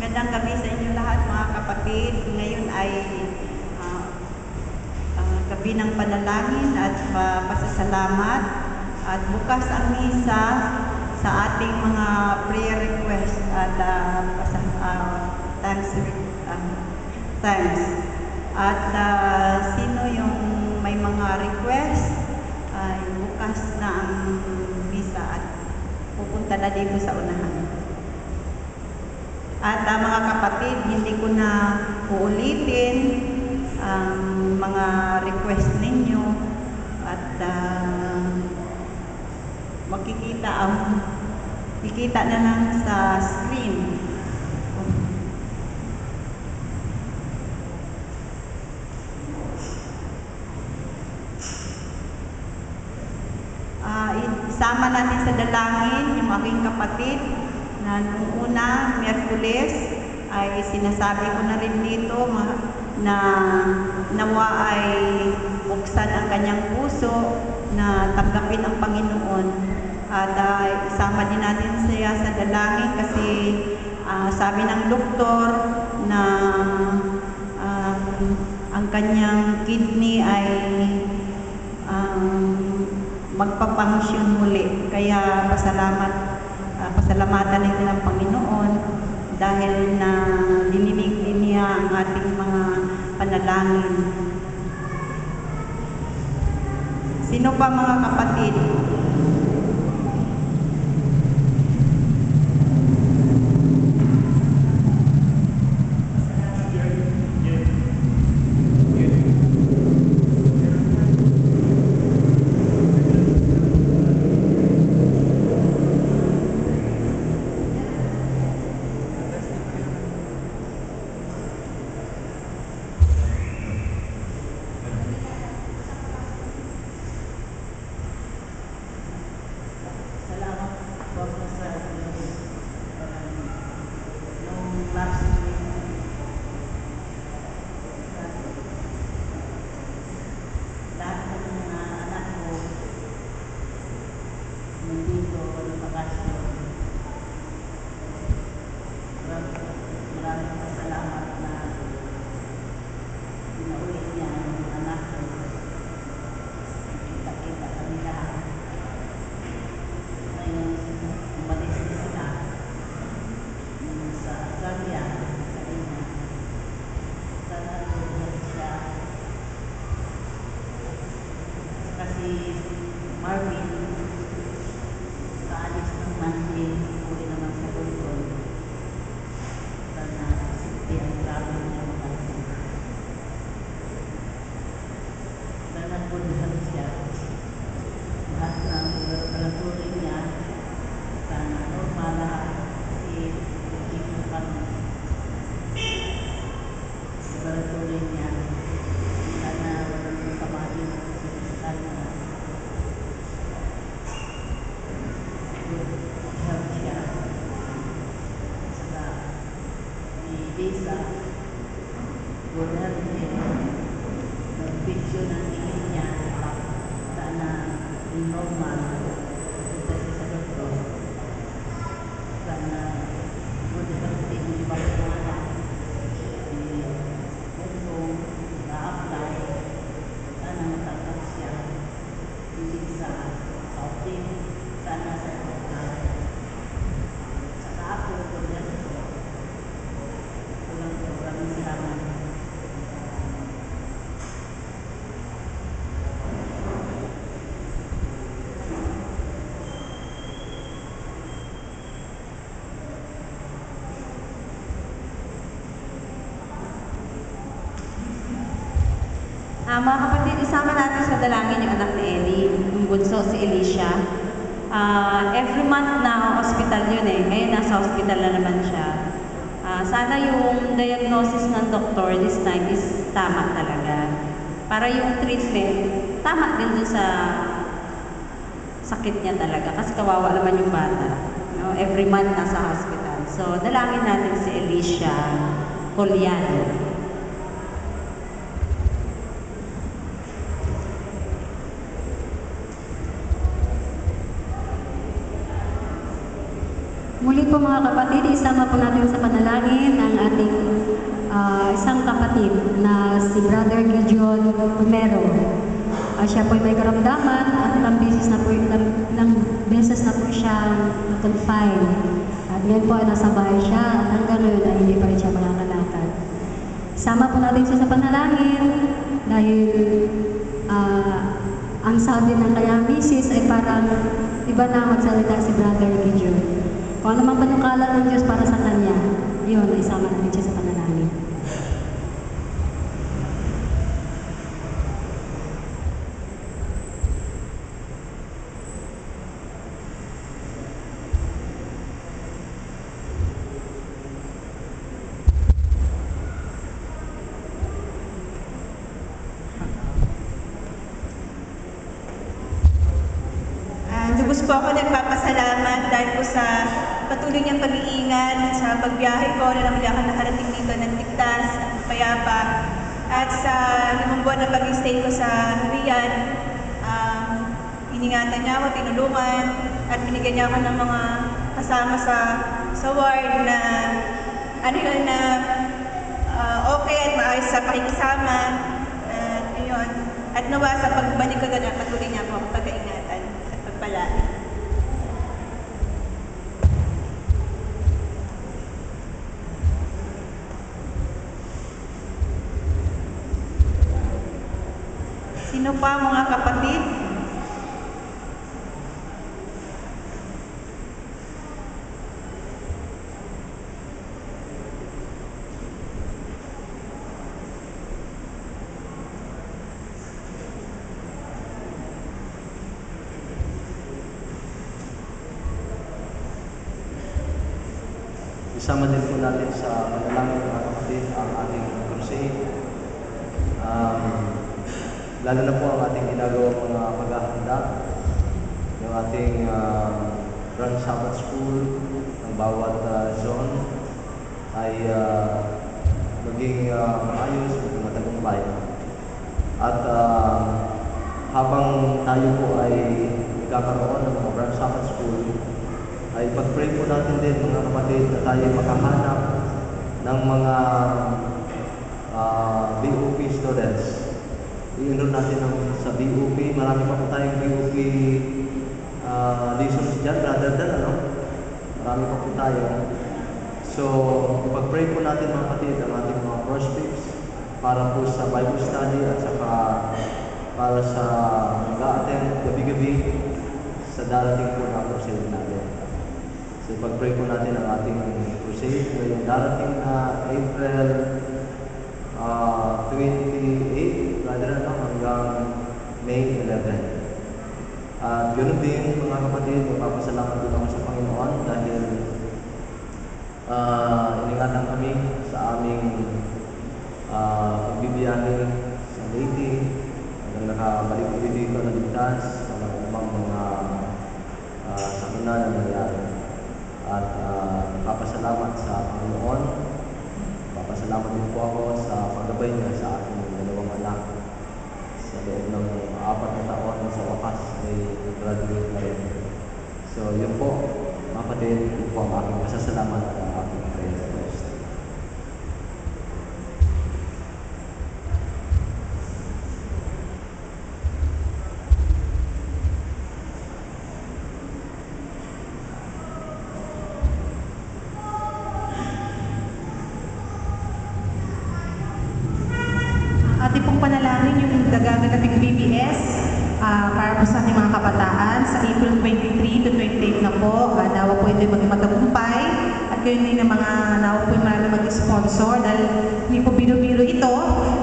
Magandang gabi sa inyo lahat mga kapatid. Ngayon ay gabi ng panalangin at pasasalamat at bukas ang misa sa ating mga prayer request at thanks. At sino yung may mga request ay bukas na ang misa at pupunta na dito sa unahan. At mga kapatid, hindi ko na uulitin ang mga request ninyo at ikita na lang sa screen. Isama natin sa dalangin yung aking kapatid na nung una, Miyerkules, ay sinasabi ko na rin dito na nawa ay buksan ang kanyang puso na tanggapin ang Panginoon. At isama din natin siya sa dalangin kasi sabi ng doktor na ang kanyang kidney ay magpapangsyon muli. Kaya pasalamatan natin ng Panginoon dahil na dininig din niya ang ating mga panalangin. Sino pa mga kapatid? Mga kapatid, isama natin sa dalangin yung anak ni Ellie, yung bunso, si Alicia. Every month na hospital yun eh. Ngayon nasa hospital na naman siya. Sana yung diagnosis ng doktor this time is tama talaga. Para yung treatment, tama din dun sa sakit niya talaga. Kasi kawawa naman yung bata. No? Every month nasa hospital. So, dalangin natin si Alicia Coliano. Muli po mga kapatid, isama po natin sa panalangin ang ating isang kapatid na si Brother Gideon Romero. Siya po ay may karamdaman at ilang beses na po siya na-confine. At ngayon po ay nasa bahay siya at hanggang ngayon ay hindi pa rin siya makakalakad. Isama po natin siya sa panalangin dahil ang sabi ng kanyang misis ay parang iba na magsalita si Brother Gideon. Kung ano mang panukala ng Diyos para sa kanya, yun, isama natin siya sa panalangin. Lubos po ako nagpapasalamat dahil po sa patuloy niyang pag-iingat at sa pagbiyahe ko na naman ako nakarating dito ng ligtas at payapa. At sa 5 buwan na pag-stay ko sa Riyadh, iningatan niya ako, tinulungan, at binigyan niya ako ng mga kasama sa ward na okay at maayos sa pakikisama. Yun. At nawa sa pagbalik ko doon, patuloy niya po ako pag-iingatan at pagpalain. Sino pa mga kapatid? Isama din po natin sa panalangin mga kapatid ang ating crusade. Lalo na po ang ating ginagawa mga paghahanda ng ating Grand Sabbath School ng bawat zone ay maging maayos, maging matagumpay. At habang tayo po ay nagkakaroon ng mga Grand Sabbath School, ay pag-pray po natin din mga kapatid na tayo makahanap ng mga BOP students. I-enroll natin sa BOP. Marami pa po tayong BOP lessons dyan rather than marami pa po tayo. So, pag-pray po natin mga kapatid ang ating mga prospects para po sa Bible study at saka para sa mag-a-attend gabi-gabi sa darating po na crusade natin. So, pag-pray po natin ang ating crusade ngayong darating na April 28, hanggang May 11. At ganoon din mga kapatid, magpapasalamat din ako sa Panginoon dahil iningatan kami sa aming pagbibiyahe sa Leyte hanggang nakabalik ulit dito na ligtas sa mga sakuna na nangyari. At papasalamat sa Panginoon. Papasalamat din po ako sa paggabay niya sa aking 2 anak. Sa loob ng 4 na taon sa wakas ay graduate na rin. So yun po, kapatid, yun po ang aking pasasalamat at ang aking prayer request. Ating pong panalangin yung dagaganaping BBS para po sa ating mga kabataan sa April 23 to 28 na po. Nawa po ito maging matagumpay at kayo din ng mga nawa po yung marami mag-sponsor dahil hindi po biro-biro ito.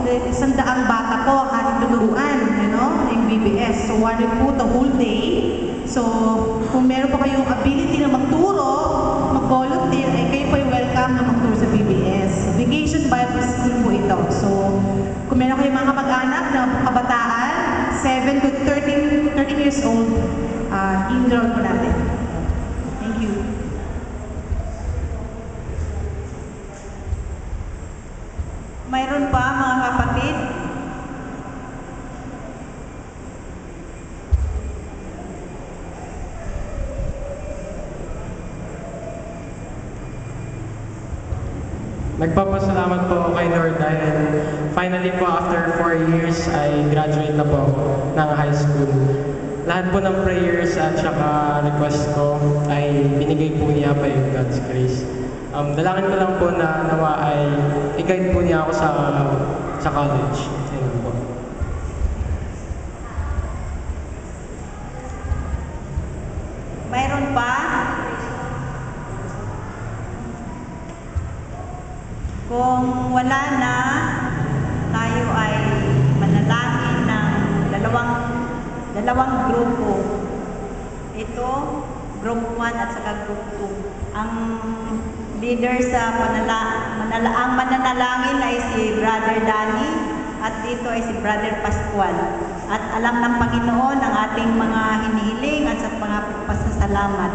100 bata po ating tuturuan yung BBS. So one po the whole day. So kung meron po kayong ability na magturo, mag-volunteer, ay kayo po yung welcome na magturo sa BBS. Vacation Bible School po ito. So kung meron kayong mga mag-anak na kabataan, 7 to 13 years old, enroll po natin. Thank you. Mayroon pa mga kapatid? Nagpapasalamat po ako kay Lord dahil finally po after 4 years ay graduate na po ako ng high school. Lahat po ng prayers at saka request ko ay binigay po niya pa yung God's grace. Dalangin ko lang po na nawa ay i-guide po niya ako sa college. Ayun po. Mayroon pa? Kung wala na, tayo ay manalangin ng dalawang grupo. Ito, group 1 at saka group 2. Ang leader sa ang mananalangin ay si Brother Danny at dito ay si Brother Pascual. At alam ng Panginoon ang ating mga hinihiling at sa mga pasasalamat.